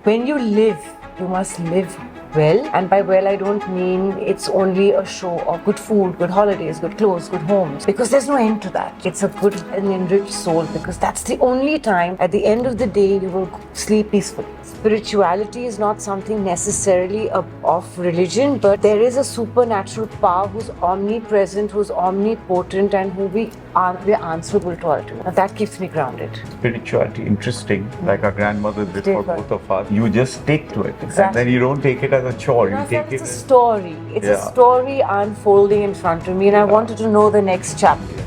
When you live, you must live well. And by well, I don't mean it's only a show of good food, good holidays, good clothes, good homes, because there's no end to that. It's a good and enriched soul, because that's the only time at the end of the day you will sleep peacefully. Spirituality is not something necessarily of religion, but there is a supernatural power who's omnipresent, who's omnipotent, and who we're answerable to ultimately. Now that keeps me grounded. Spirituality, interesting, like our grandmother did for both of us. You just stick to it. Exactly. And then you don't take it as a chore. You take it's a story. It's a story unfolding in front of me, and I wanted to know the next chapter.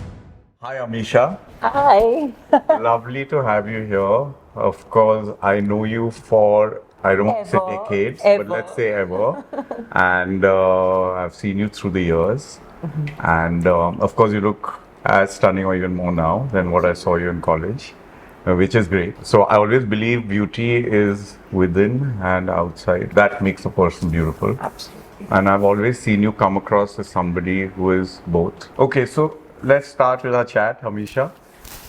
Hi, Ameesha. Hi. Lovely to have you here. Of course, I know you for, I don't want to say decades, but let's say ever. And I've seen you through the years. And of course, you look as stunning or even more now than what I saw you in college, which is great. So I always believe beauty is within and outside. That makes a person beautiful. Absolutely. And I've always seen you come across as somebody who is both. Okay, so let's start with our chat, Ameesha.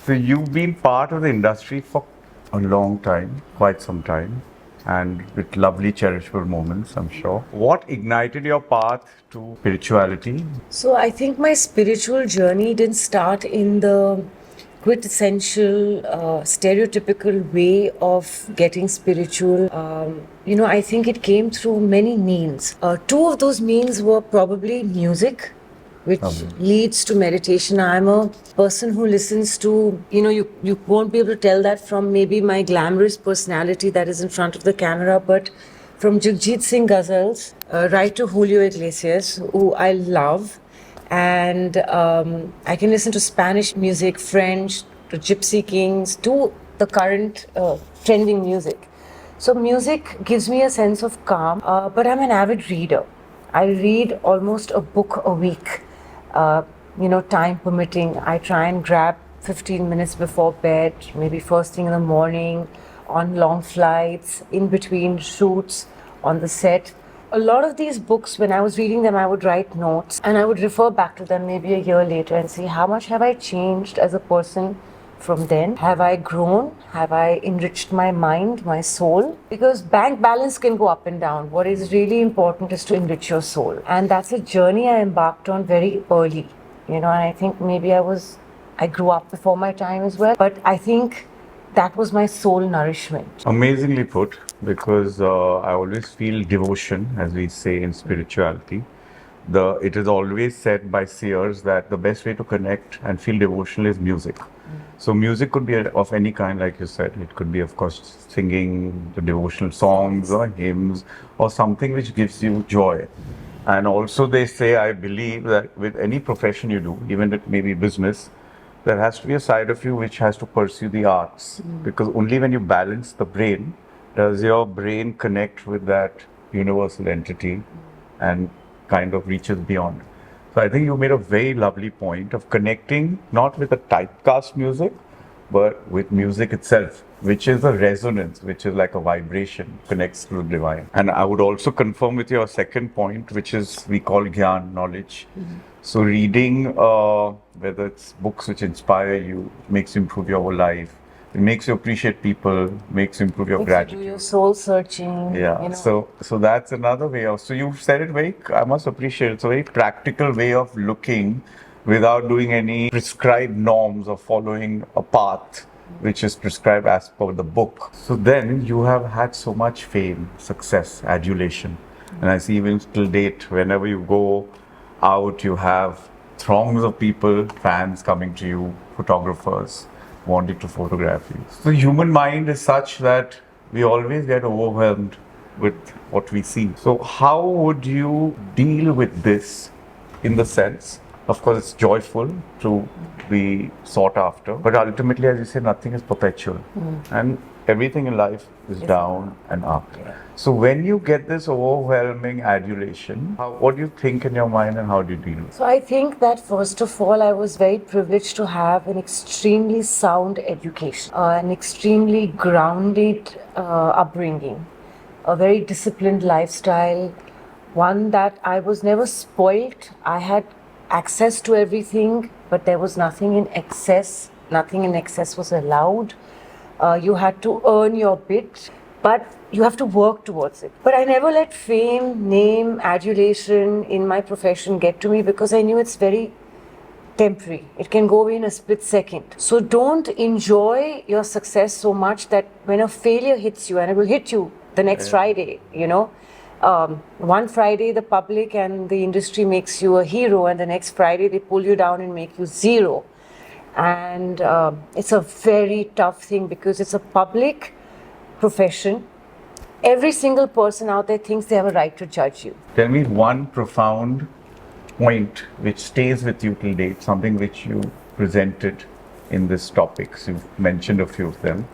So you've been part of the industry for a long time, quite some time, and with lovely, cherishable moments, I'm sure. What ignited your path to spirituality? So I think my spiritual journey didn't start in the quintessential, stereotypical way of getting spiritual. I think it came through many means. Two of those means were probably music, which leads to meditation. I'm a person who listens to, you won't be able to tell that from maybe my glamorous personality that is in front of the camera, but from Jagjit Singh ghazals right to Julio Iglesias, who I love. And I can listen to Spanish music, French, to Gypsy Kings, to the current trending music. So music gives me a sense of calm, but I'm an avid reader. I read almost a book a week. Time permitting, I try and grab 15 minutes before bed, maybe first thing in the morning, on long flights, in between shoots, on the set. A lot of these books, when I was reading them, I would write notes and I would refer back to them maybe a year later and see how much have I changed as a person from then? Have I grown? Have I enriched my mind, my soul? Because bank balance can go up and down. What is really important is to enrich your soul. And that's a journey I embarked on very early. And I think maybe I grew up before my time as well. But I think that was my soul nourishment. Amazingly put, because I always feel devotion, as we say in spirituality. It is always said by seers that the best way to connect and feel devotional is music. So music could be of any kind, like you said. It could be, of course, singing the devotional songs or hymns or something which gives you joy. And also they say, I believe that with any profession you do, even it may be business, there has to be a side of you which has to pursue the arts. Because only when you balance the brain, does your brain connect with that universal entity and kind of reaches beyond. So I think you made a very lovely point of connecting not with the typecast music, but with music itself, which is a resonance, which is like a vibration, connects to the divine. And I would also confirm with your second point, which is we call Gyan, knowledge. So reading, whether it's books which inspire you, makes you improve your whole life, it makes you appreciate people, makes you improve your gratitude. You do your soul searching. Yeah. So that's another way of. So you said it I must appreciate it. It's a very practical way of looking without doing any prescribed norms or following a path which is prescribed as per the book. So then you have had so much fame, success, adulation. And I see even till date, whenever you go out, you have throngs of people, fans coming to you, photographers wanting to photograph you. So the human mind is such that we always get overwhelmed with what we see. So how would you deal with this in the sense, of course it's joyful to be sought after, but ultimately, as you say, nothing is perpetual. And everything in life is down and up. So when you get this overwhelming adulation, what do you think in your mind and how do you deal with it? So I think that first of all, I was very privileged to have an extremely sound education, an extremely grounded upbringing, a very disciplined lifestyle, one that I was never spoilt. I had access to everything, but there was nothing in excess. Nothing in excess was allowed. You had to earn your bit. but you have to work towards it. But I never let fame, name, adulation in my profession get to me, because I knew it's very temporary. It can go away in a split second. So don't enjoy your success so much that when a failure hits you, and it will hit you the next Friday, one Friday the public and the industry makes you a hero, and the next Friday they pull you down and make you zero. And it's a very tough thing, because it's a public profession. Every single person out there thinks they have a right to judge you. Tell me one profound point which stays with you till date, something which you presented in this topics. You've mentioned a few of them,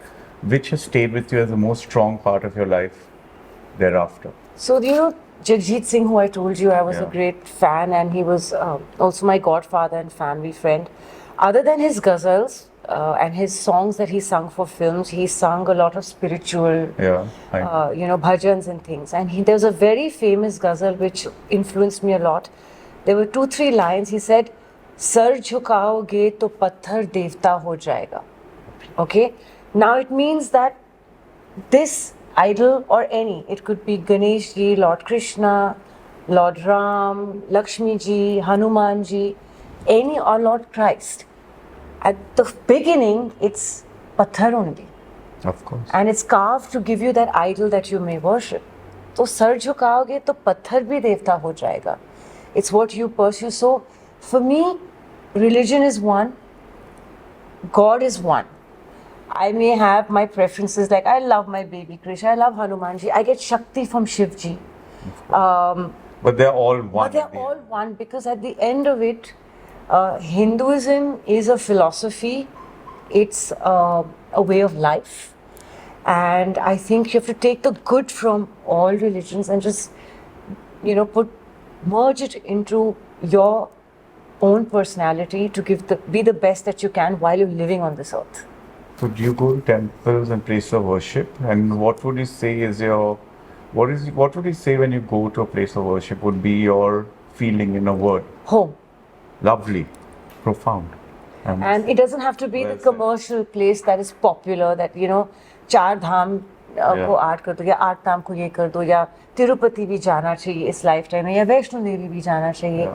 which has stayed with you as the most strong part of your life thereafter. So, Jagjit Singh, who I told you I was a great fan, and he was also my godfather and family friend. Other than his ghazals and his songs that he sung for films, he sung a lot of spiritual, bhajans and things. And there's a very famous ghazal which influenced me a lot. There were 2-3 lines. He said, "Sar jhukaoge to patthar devta ho jayega." Okay? Now it means that this idol, or any, it could be Ganesh ji, Lord Krishna, Lord Ram, Lakshmi ji, Hanuman ji, any, or Lord Christ. At the beginning, it's patthar only. Of course. And it's carved to give you that idol that you may worship. So, sar jhukaoge to patthar bhi devta ho jayega. It's what you pursue. So, for me, religion is one, God is one. I may have my preferences, like I love my baby Krishna, I love Hanumanji, I get Shakti from Shivji. But they're all one. But they're all one, because at the end of it, Hinduism is a philosophy, it's a way of life. And I think you have to take the good from all religions and just, merge it into your own personality to be the best that you can while you're living on this earth. So do you go to temples and places of worship? And what would you say is what would you say when you go to a place of worship would be your feeling in a word? Home. Lovely, profound. And it doesn't have to be the commercial place that is popular, that, Char Dham को art कर दो, या 8 धाम को ये कर दो, या तिरुपति भी जाना चाहिए इस लाइफ टाइम में, या वैष्णो देवी भी जाना चाहिए.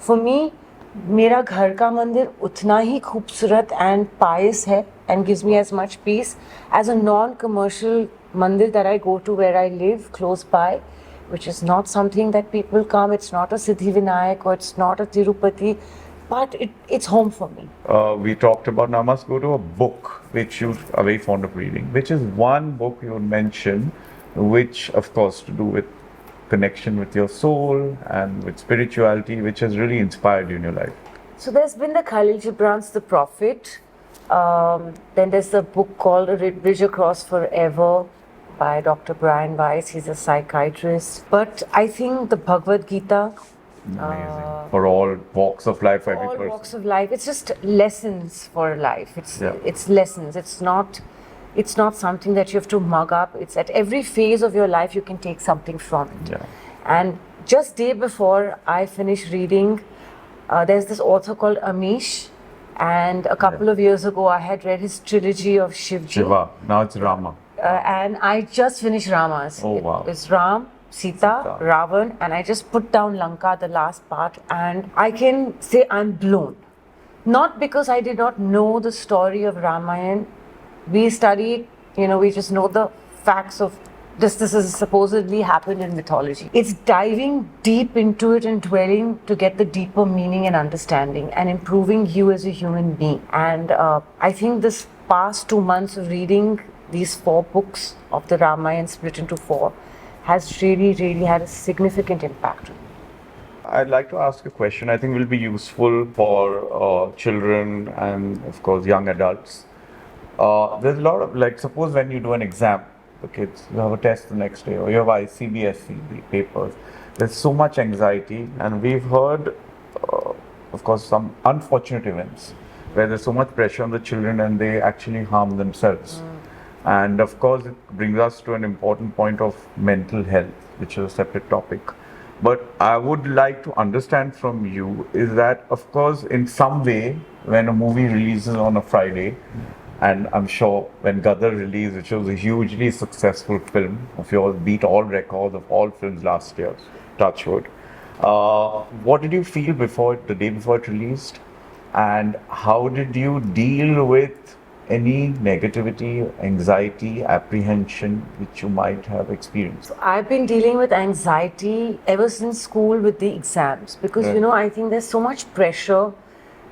फॉर मी, मेरा घर का मंदिर उतना ही खूबसूरत एंड पायस है, and gives me as much peace as a non-commercial mandir that I go to where I live close by, which is not something that people come. It's not a Siddhivinayak or it's not a Tirupati, but it's home for me. We talked about, now I must go to a book which you are very fond of reading, which is one book you would mention, which of course to do with connection with your soul and with spirituality, which has really inspired you in your life. So there's been the Khalil Gibran's The Prophet. Then there's a book called A Bridge Across Forever by Dr. Brian Weiss. He's a psychiatrist. But I think the Bhagavad Gita. Amazing. For all walks of life, for every person. All walks of life. It's just lessons for life. It's lessons. It's not something that you have to mug up. It's at every phase of your life you can take something from it. Yeah. And just day before I finished reading, there's this author called Amish. And a couple of years ago, I had read his trilogy of Shivji. Shiva. Now it's Rama. And I just finished Rama's. Oh, wow. It's Ram, Sita, Ravan, and I just put down Lanka, the last part, and I can say I'm blown. Not because I did not know the story of Ramayana. We studied, we just know the facts of this has supposedly happened in mythology. It's diving deep into it and dwelling to get the deeper meaning and understanding and improving you as a human being. And I think this past 2 months of reading these 4 books of the Ramayana split into 4 has really, really had a significant impact on me. I'd like to ask a question I think will be useful for children and of course young adults. There's a lot of, suppose when you do an exam, the kids, you have a test the next day, or you have CBSE papers. There's so much anxiety, and we've heard, of course, some unfortunate events where there's so much pressure on the children and they actually harm themselves. And of course, it brings us to an important point of mental health, which is a separate topic. But I would like to understand from you is that, of course, in some way, when a movie releases on a Friday, And I'm sure when Gadar released, which was a hugely successful film of yours, beat all records of all films last year, Touchwood. What did you feel the day before it released? And how did you deal with any negativity, anxiety, apprehension which you might have experienced? I've been dealing with anxiety ever since school with the exams because, Right. I think there's so much pressure,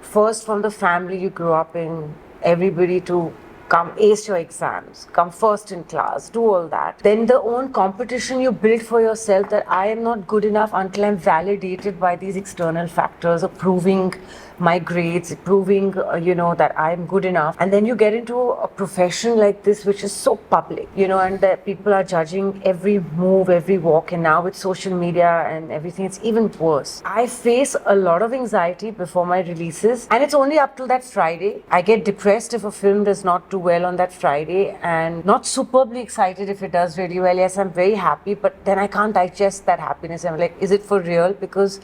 first from the family you grew up in, everybody to come ace your exams, come first in class, do all that. Then the own competition you build for yourself that I am not good enough until I'm validated by these external factors, approving my grades, proving, that I'm good enough. And then you get into a profession like this, which is so public, and that people are judging every move, every walk. And now with social media and everything, it's even worse. I face a lot of anxiety before my releases, and it's only up till that Friday. I get depressed if a film does not do well on that Friday, and not superbly excited if it does really well. Yes, I'm very happy, but then I can't digest that happiness. I'm like, is it for real? Because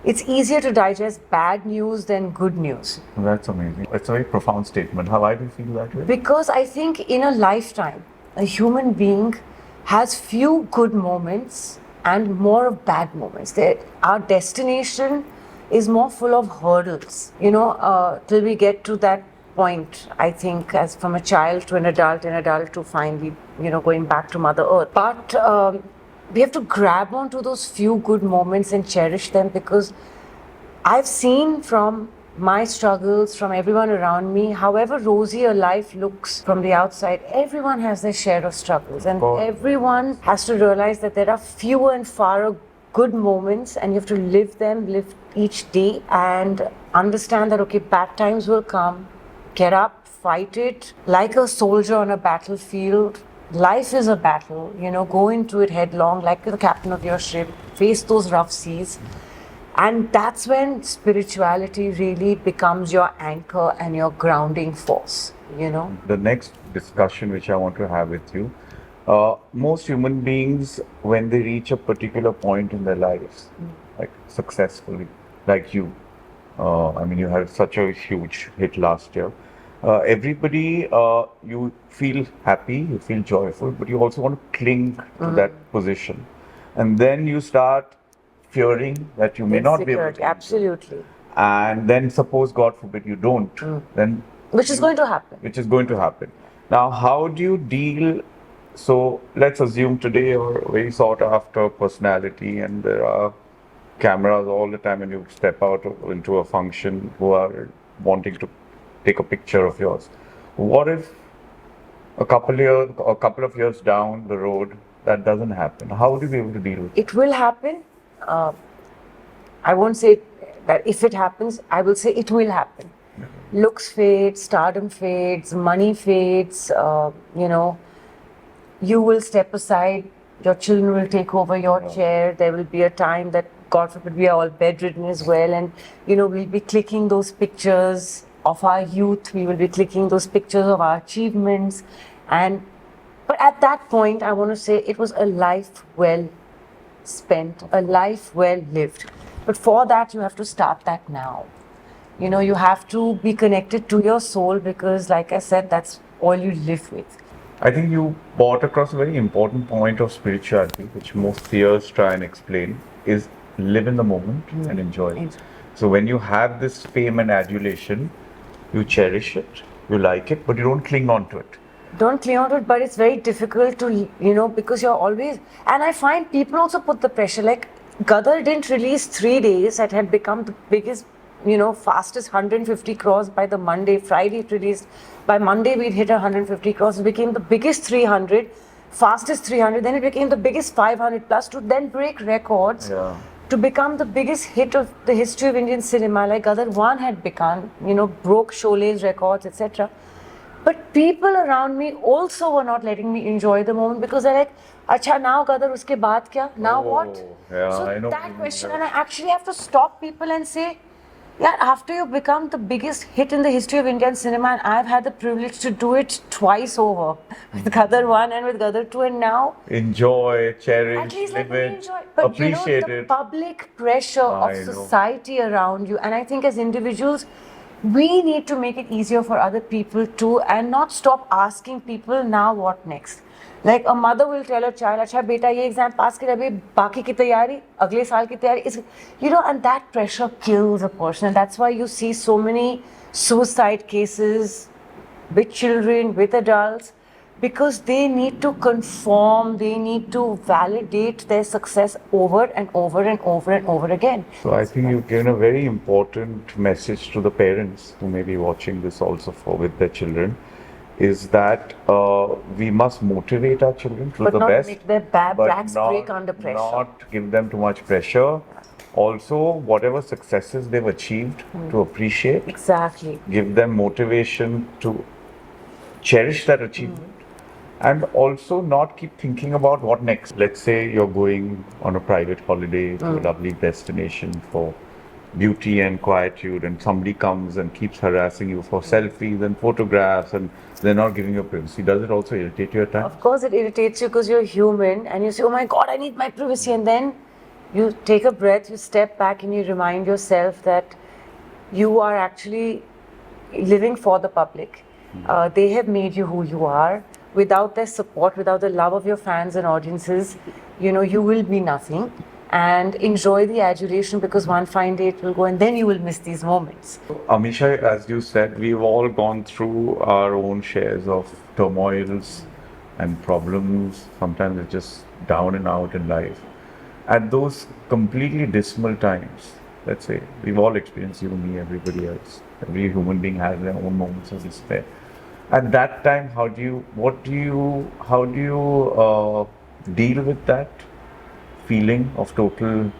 it's easier to digest bad news than good news. That's amazing. It's a very profound statement. How I do feel that way? Because I think in a lifetime, a human being has few good moments and more of bad moments. Our destination is more full of hurdles, till we get to that point, I think, as from a child to an adult to finally, going back to Mother Earth. But we have to grab onto those few good moments and cherish them, because I've seen from my struggles, from everyone around me, however rosy a life looks from the outside, everyone has their share of struggles, and everyone has to realize that there are fewer and far good moments, and you have to live each day and understand that, okay, bad times will come, get up, fight it like a soldier on a battlefield. Life is a battle, go into it headlong like the captain of your ship, face those rough seas. And that's when spirituality really becomes your anchor and your grounding force, The next discussion which I want to have with you, most human beings, when they reach a particular point in their lives, like successfully, like you, you had such a huge hit last year. Everybody, you feel happy, you feel joyful, but you also want to cling to that position. And then you start fearing that you may not be able to. Absolutely. And then suppose, God forbid, you don't, then which is going to happen. Which is going to happen. Now, how do you deal? So let's assume today you're a very sought after personality, and there are cameras all the time when you step out into a function who are wanting to take a picture of yours. What if a couple of years down the road that doesn't happen? How would you be able to deal with it? It will happen. I won't say that if it happens, I will say it will happen. Looks fade, stardom fades, money fades, you will step aside, your children will take over your chair. There will be a time that, God forbid, we are all bedridden as well, and we'll be clicking those pictures of our youth, we will be clicking those pictures of our achievements, but at that point I want to say it was a life well spent, a life well lived. But for that you have to start that now. You have to be connected to your soul, because like I said, that's all you live with. I think you brought across a very important point of spirituality, which most seers try and explain, is live in the moment and enjoy it. So when you have this fame and adulation, you cherish it, you like it, but you don't cling on to it. Don't cling on to it, but it's very difficult to, because you're always, and I find people also put the pressure, like Gadar didn't release 3 days, it had become the biggest, fastest 150 crores by the Monday. Friday it released, by Monday we'd hit 150 crores, it became the biggest 300, fastest 300, then it became the biggest 500 plus, to then break records. Yeah. To become the biggest hit of the history of Indian cinema, like Gadar 1 had become, broke Shole's records, etc. But people around me also were not letting me enjoy the moment, because they're like, Acha, now Gadar, uske baad kya? Now what? Yeah, so I know. That question, and I actually have to stop people and say, yeah, after you become the biggest hit in the history of Indian cinema, and I've had the privilege to do it twice over, with Gadar 1 and with Gadar 2, and now enjoy, cherish, at least live let me it, enjoy. But appreciate the it. public pressure of society around you, and I think as individuals, we need to make it easier for other people too, and not stop asking people now what next. Like a mother will tell her child, "अच्छा बेटा ये exam pass कर अभी बाकी की तैयारी अगले साल की तैयारी is," and that pressure kills a person, and that's why you see so many suicide cases with children, with adults, because they need to conform, they need to validate their success over and over and over and over again. So I think you've given a very important message to the parents who may be watching this also for with their children, is that we must motivate our children to But the not best, make their backs break under pressure. not give them too much pressure. Also, whatever successes they've achieved, to appreciate. Exactly. Give them motivation to cherish that achievement. And also not keep thinking about what next. Let's say you're going on a private holiday to a lovely destination for beauty and quietude, and somebody comes and keeps harassing you for selfies and photographs, and they're not giving you privacy. Does it also irritate you at times? Of course, it irritates you because you're human and you say, "Oh my God, I need my privacy." And then you take a breath, you step back, and you remind yourself that you are actually living for the public. They have made you who you are. Without their support, without the love of your fans and audiences, you will be nothing. And enjoy the adulation, because one fine day it will go and then you will miss these moments. Ameesha, as you said, we've all gone through our own shares of turmoils and problems. Sometimes it's just down and out in life. At those completely dismal times, let's say, we've all experienced, you, me, everybody else. Every human being has their own moments of despair. At that time, how do you deal with that feeling of total,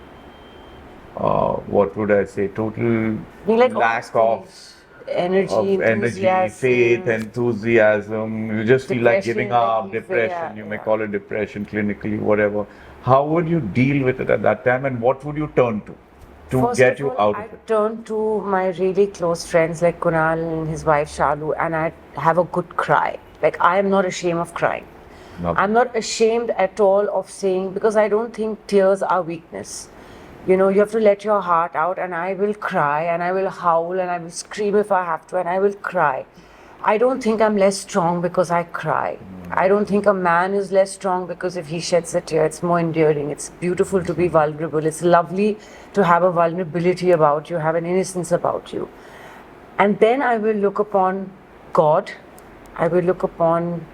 what would I say, total lack of energy, faith, enthusiasm? You just feel like giving up, depression. You may call it depression clinically, whatever. How would you deal with it at that time, and what would you turn to First get of you all, out I of it? turn to my really close friends like Kunal and his wife Shalu, and I have a good cry. Like, I am not ashamed of crying. I'm not ashamed at all of saying, because I don't think tears are weakness. You have to let your heart out, and I will cry, and I will howl, and I will scream if I have to, and I will cry. I don't think I'm less strong because I cry. I don't think a man is less strong because if he sheds a tear, it's more endearing. It's beautiful to be vulnerable. It's lovely to have a vulnerability about you, have an innocence about you. And then I will look upon God. I will look upon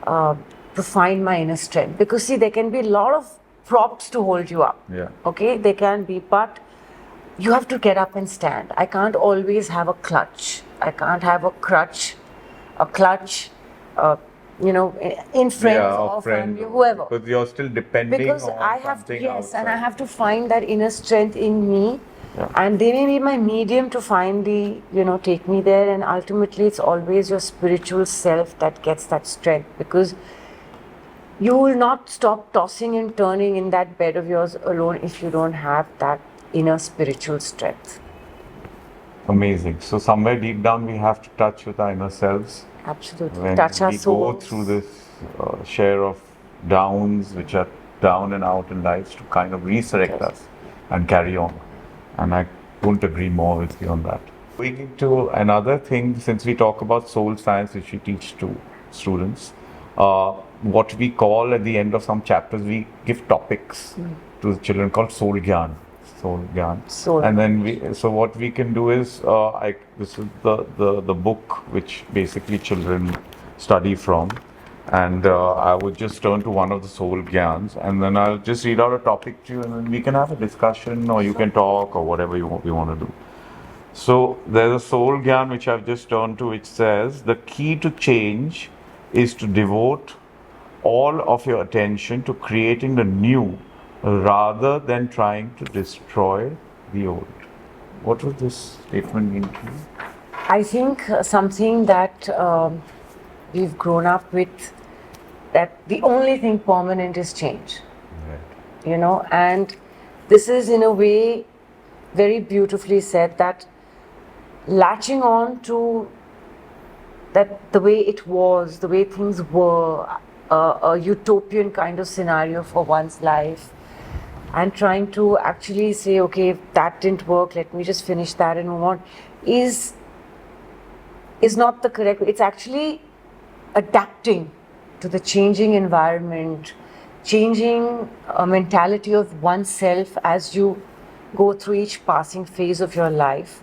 to find my inner strength. Because see, there can be a lot of props to hold you up. Yeah. Okay, they can be, but you have to get up and stand. I can't always have a clutch. I can't have a clutch, in friends or family, whoever. Because you're still depending Because on I have to, something yes, and I outside. have to find that inner strength in me. Yeah. And they may be my medium to finally, take me there. And ultimately, it's always your spiritual self that gets that strength, because you will not stop tossing and turning in that bed of yours alone if you don't have that inner spiritual strength. Amazing. So somewhere deep down, we have to touch with our inner selves. Absolutely. When Touch our we go souls. through this share of downs, which are down and out in life, to kind of resurrect us and carry on. And I couldn't agree more with you on that. Going into another thing, since we talk about soul science, which we teach to students, what we call at the end of some chapters, we give topics to the children called soul gyan. And then so what we can do is, this is the book which basically children study from, and I would just turn to one of the soul gyans, and then I'll just read out a topic to you, and then we can have a discussion, or you can talk, or whatever we want to do. So there's a soul gyan which I've just turned to, which says the key to change is to devote all of your attention to creating the new, rather than trying to destroy the old. What does this statement mean to you? I think something that we've grown up with, that the only thing permanent is change. Right. And this is in a way very beautifully said, that latching on to that the way it was, the way things were, a utopian kind of scenario for one's life, and trying to actually say, okay, if that didn't work, let me just finish that and move on, is is not the correct way. It's actually adapting to the changing environment, changing a mentality of oneself as you go through each passing phase of your life.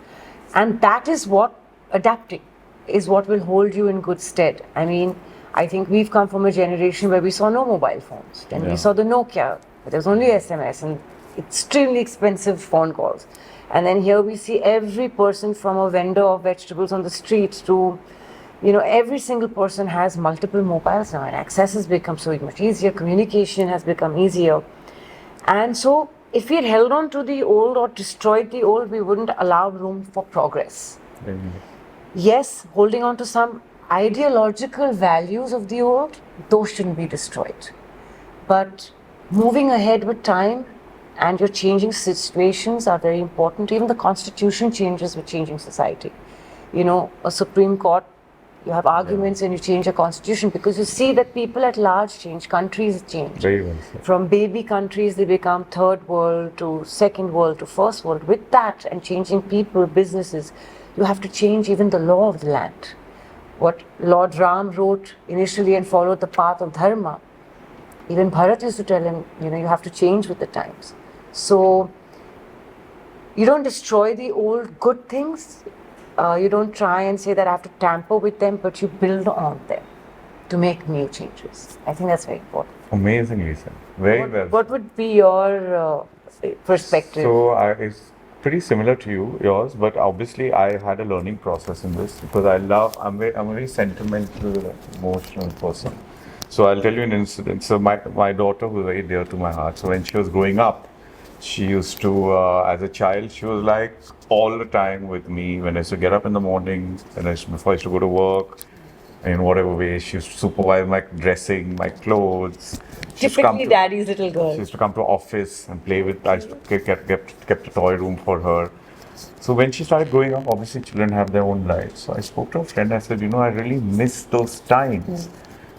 And that is what adapting is what will hold you in good stead. I mean, I think we've come from a generation where we saw no mobile phones. Then we saw the Nokia, but there was only SMS and extremely expensive phone calls. And then here we see every person from a vendor of vegetables on the street to, every single person has multiple mobiles now, and access has become so much easier, communication has become easier. And so if we had held on to the old or destroyed the old, we wouldn't allow room for progress. Yes, holding on to some ideological values of the old, those shouldn't be destroyed. But moving ahead with time and your changing situations are very important. Even the constitution changes with changing society. A Supreme Court, you have arguments and you change a constitution because you see that people at large change, countries change. Very well said. From baby countries, they become third world to second world to first world. With that and changing people, businesses, you have to change even the law of the land. What Lord Ram wrote initially and followed the path of dharma. Even Bharat used to tell him, you have to change with the times. So you don't destroy the old good things. You don't try and say that I have to tamper with them, but you build on them to make new changes. I think that's very important. Amazingly said. Very well. What would be your perspective? So it's pretty similar to yours, but obviously I had a learning process in this because I'm a very sentimental, emotional person. So I'll tell you an incident. So my daughter was very dear to my heart. So when she was growing up, she used to, as a child, she was like all the time with me. When I used to get up in the morning, before I used to go to work, in whatever way, she used to supervise my dressing, my clothes. Typically daddy's little girl. She used to come to office and play with, I used to kept a toy room for her. So when she started growing up, obviously children have their own lives. So I spoke to a friend, I said, I really miss those times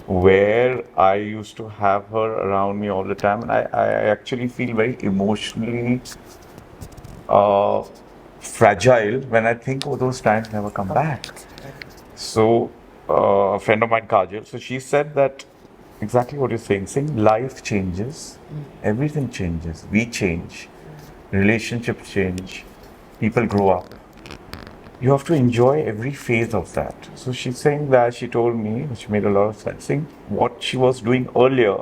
where I used to have her around me all the time. And I actually feel very emotionally fragile when I think, those times never come back. So a friend of mine, Kajal, so she said that exactly what you're saying life changes, everything changes, we change, relationships change, people grow up. You have to enjoy every phase of that. So she's saying that, she told me, which made a lot of sense, saying what she was doing earlier,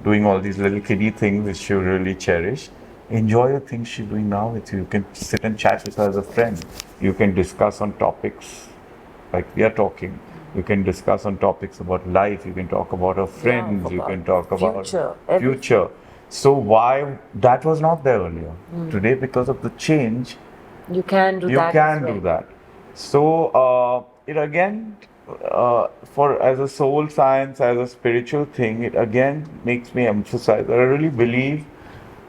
doing all these little kiddie things which she really cherished, enjoy the things she's doing now with you. You can sit and chat with her as a friend. You can discuss on topics like we are talking. You can discuss on topics about life. You can talk about her friends. You can talk about future. So why that was not there earlier? Today, because of the change, you can do that. So it again, as a soul science, as a spiritual thing, it again makes me emphasize that I really believe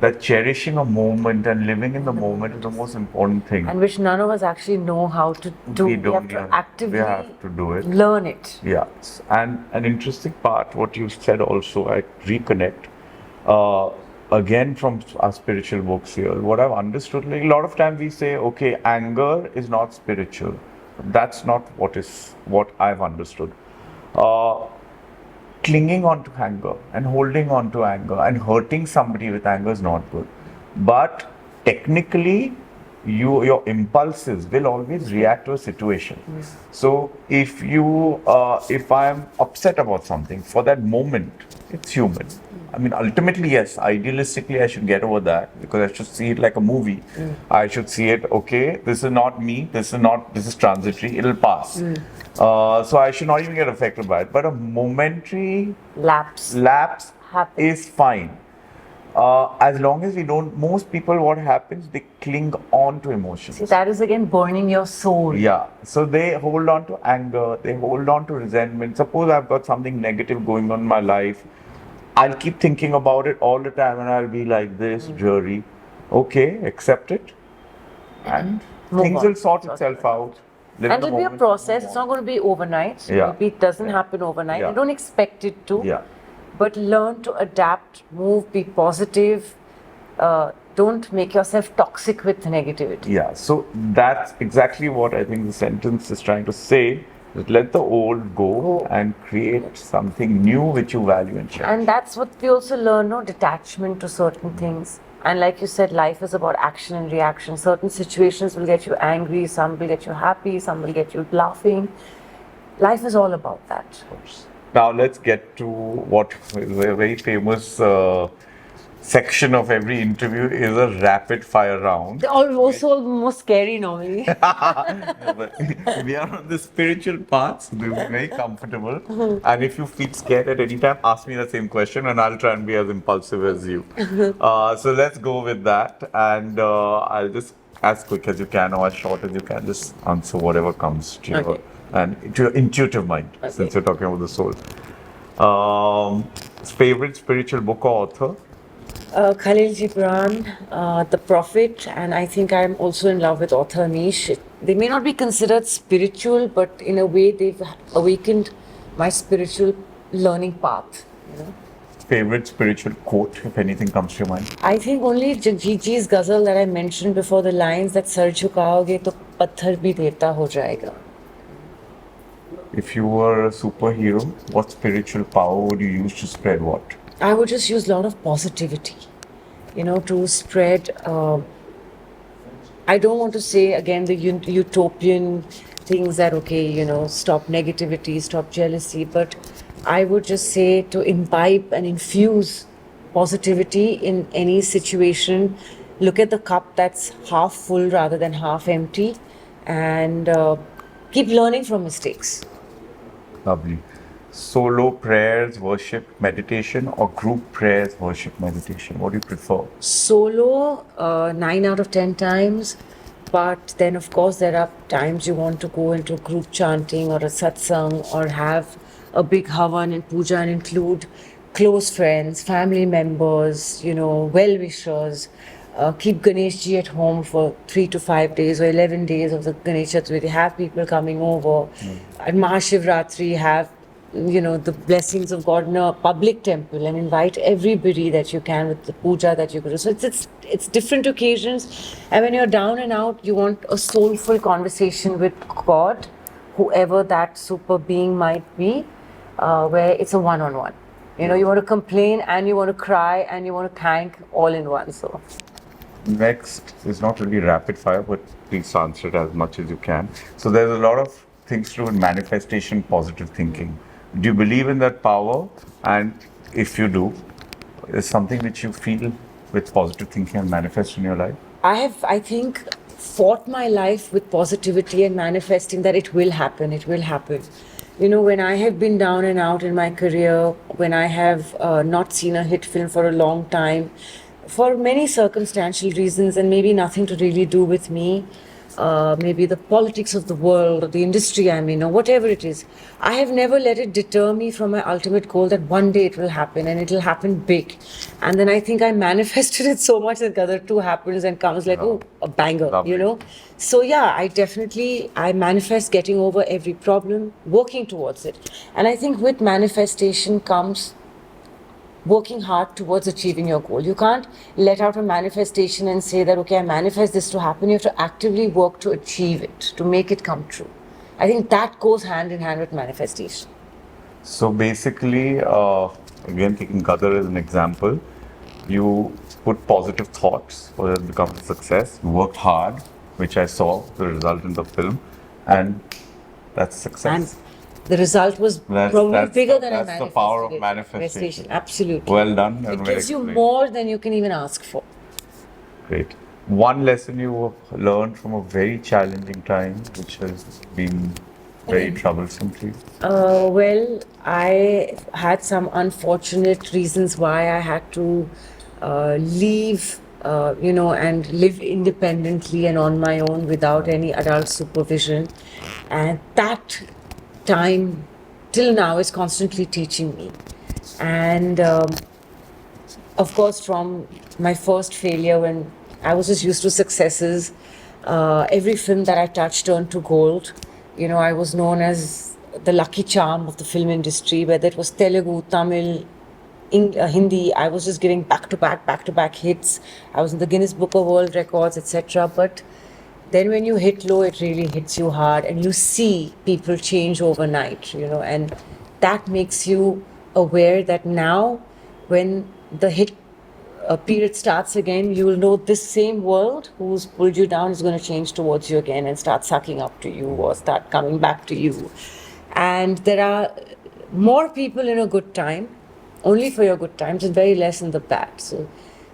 that cherishing a moment and living in the moment is the most important thing. And which none of us actually know how to do. We have to actively do it. Learn it. Yeah. And an interesting part, what you said also, I reconnect. Again, from our spiritual books here, what I've understood, like a lot of times we say, okay, anger is not spiritual. That's not what I've understood. Clinging on to anger and holding on to anger and hurting somebody with anger is not good. But technically, your impulses will always react to a situation. So if I'm upset about something, for that moment, it's human. I mean, ultimately, yes, idealistically, I should get over that because I should see it like a movie. I should see it, okay, this is not me, this is transitory, it'll pass. So I should not even get affected by it. But a momentary lapse is fine. As long as we don't, most people, what happens, they cling on to emotions. See, that is again burning your soul. Yeah. So they hold on to anger, they hold on to resentment. Suppose I've got something negative going on in my life. I'll keep thinking about it all the time and I'll be like this, dreary. Okay, accept it. And things will sort itself out. And it'll be a process. It's not going to be overnight. Maybe it doesn't happen overnight. You don't expect it to. But learn to adapt, move, be positive, don't make yourself toxic with negativity. Yeah, so that's exactly what I think the sentence is trying to say. That let the old go and create something new which you value and cherish. And that's what we also learn, no, detachment to certain things. And like you said, life is about action and reaction. Certain situations will get you angry, some will get you happy, some will get you laughing. Life is all about that. Now let's get to what is a very famous section of every interview is a rapid fire round. They're also most scary normally. But we are on the spiritual path, so they'll be very comfortable. And if you feel scared at any time, ask me the same question, and I'll try and be as impulsive as you. So let's go with that, and I'll just as quick as you can or as short as you can, just answer whatever comes to your and to your intuitive mind, since you're talking about the soul. Favorite spiritual book or author? Khalil Gibran, The Prophet, and I think I'm also in love with author Amish. They may not be considered spiritual, but in a way they've awakened my spiritual learning path. You know? Favorite spiritual quote, if anything comes to your mind? I think only Ji's ghazal that I mentioned before, the lines that sar jhukaoge to patthar bhi devta ho jayega. If you were a superhero, what spiritual power would you use to spread what? I would just use a lot of positivity, to spread. I don't want to say again the utopian things that, stop negativity, stop jealousy, but I would just say to imbibe and infuse positivity in any situation. Look at the cup that's half full rather than half empty, and keep learning from mistakes. Lovely. Solo prayers, worship, meditation, or group prayers, worship, meditation? What do you prefer? Solo, 9 out of 10 times. But then, of course, there are times you want to go into group chanting or a satsang or have a big havan and puja and include close friends, family members, well-wishers. Keep Ganesh Ji at home for 3 to 5 days or 11 days of the Ganesh Chaturthi. Have people coming over. At Mahashivratri, have the blessings of God in a public temple and invite everybody that you can with the puja that you could do. So it's different occasions, and when you're down and out, you want a soulful conversation with God, whoever that super being might be, where it's a one-on-one. You want to complain and you want to cry and you want to thank all in one. So next is not really rapid fire, but please answer it as much as you can. So there's a lot of things to do with manifestation, positive thinking. Do you believe in that power? And if you do, is something which you feel with positive thinking and manifest in your life? I think, fought my life with positivity and manifesting that it will happen, it will happen. When I have been down and out in my career, when I have not seen a hit film for a long time, for many circumstantial reasons and maybe nothing to really do with me, maybe the politics of the world or the industry I'm in or whatever it is, I have never let it deter me from my ultimate goal that one day it will happen and it will happen big. And then I think I manifested it so much that Gadar 2 happens and comes like, oh, a banger, Lovely. So yeah, I manifest getting over every problem, working towards it. And I think with manifestation comes working hard towards achieving your goal. You can't let out a manifestation and say that, okay, I manifest this to happen. You have to actively work to achieve it, to make it come true. I think that goes hand in hand with manifestation. So basically, again, taking Gadar as an example, you put positive thoughts for it to become a success. You worked hard, which I saw the result in the film, and that's success. And the result was probably bigger than I manifested. That's the power of manifestation. Absolutely. Well done. It gives you more than you can even ask for. Great. One lesson you learned from a very challenging time, which has been very troublesome to you? Well, I had some unfortunate reasons why I had to leave, and live independently and on my own without any adult supervision. And that time till now is constantly teaching me. And of course, from my first failure, when I was just used to successes, every film that I touched turned to gold. I was known as the lucky charm of the film industry, whether it was Telugu, Tamil, Hindi. I was just giving back to back hits. I was in the Guinness Book of World Records, etc. But then when you hit low, it really hits you hard, and you see people change overnight, and that makes you aware that now, when the hit period starts again, you will know this same world who's pulled you down is going to change towards you again and start sucking up to you or start coming back to you. And there are more people in a good time, only for your good times, and very less in the bad. So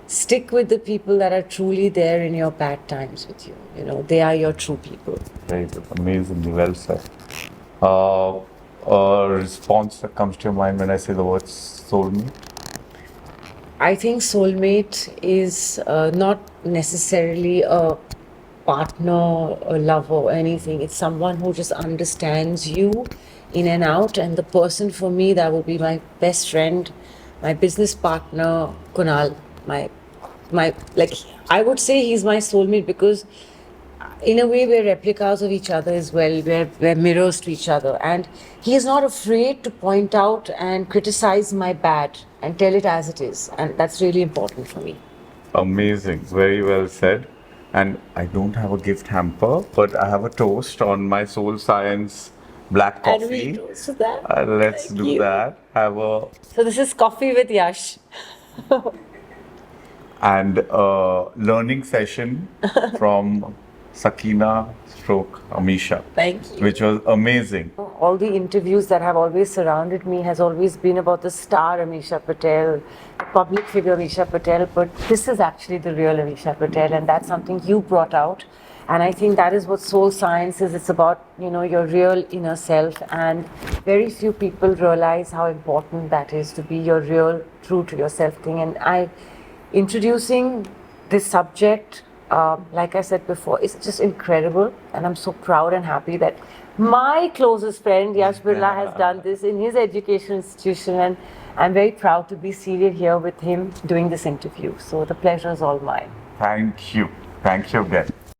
stick with the people that are truly there in your bad times with you. They are your true people. Very good. Amazingly well said. A response that comes to your mind when I say the word soulmate? I think soulmate is not necessarily a partner, a lover, or anything. It's someone who just understands you in and out. And the person for me, that would be my best friend, my business partner, Kunal. Like, I would say he's my soulmate because in a way we're replicas of each other as well. We're mirrors to each other, and he is not afraid to point out and criticize my bad and tell it as it is, and that's really important for me. Amazing. Very well said. And I don't have a gift hamper, but I have a toast on my Soul Science black And coffee. we toast to that. Let's Thank do you. that. Have a So this is coffee with Yash. and a learning session from Sakina stroke Ameesha, Thank you. which was amazing. All the interviews that have always surrounded me has always been about the star Ameesha Patel, the public figure Ameesha Patel, but this is actually the real Ameesha Patel, and that's something you brought out. And I think that is what soul science is. It's about, your real inner self, and very few people realize how important that is, to be your real, true to yourself thing. And introducing this subject, like I said before, it's just incredible, and I'm so proud and happy that my closest friend Yash Birla has done this in his education institution, and I'm very proud to be seated here with him doing this interview. So the pleasure is all mine. Thank you. Thank you again.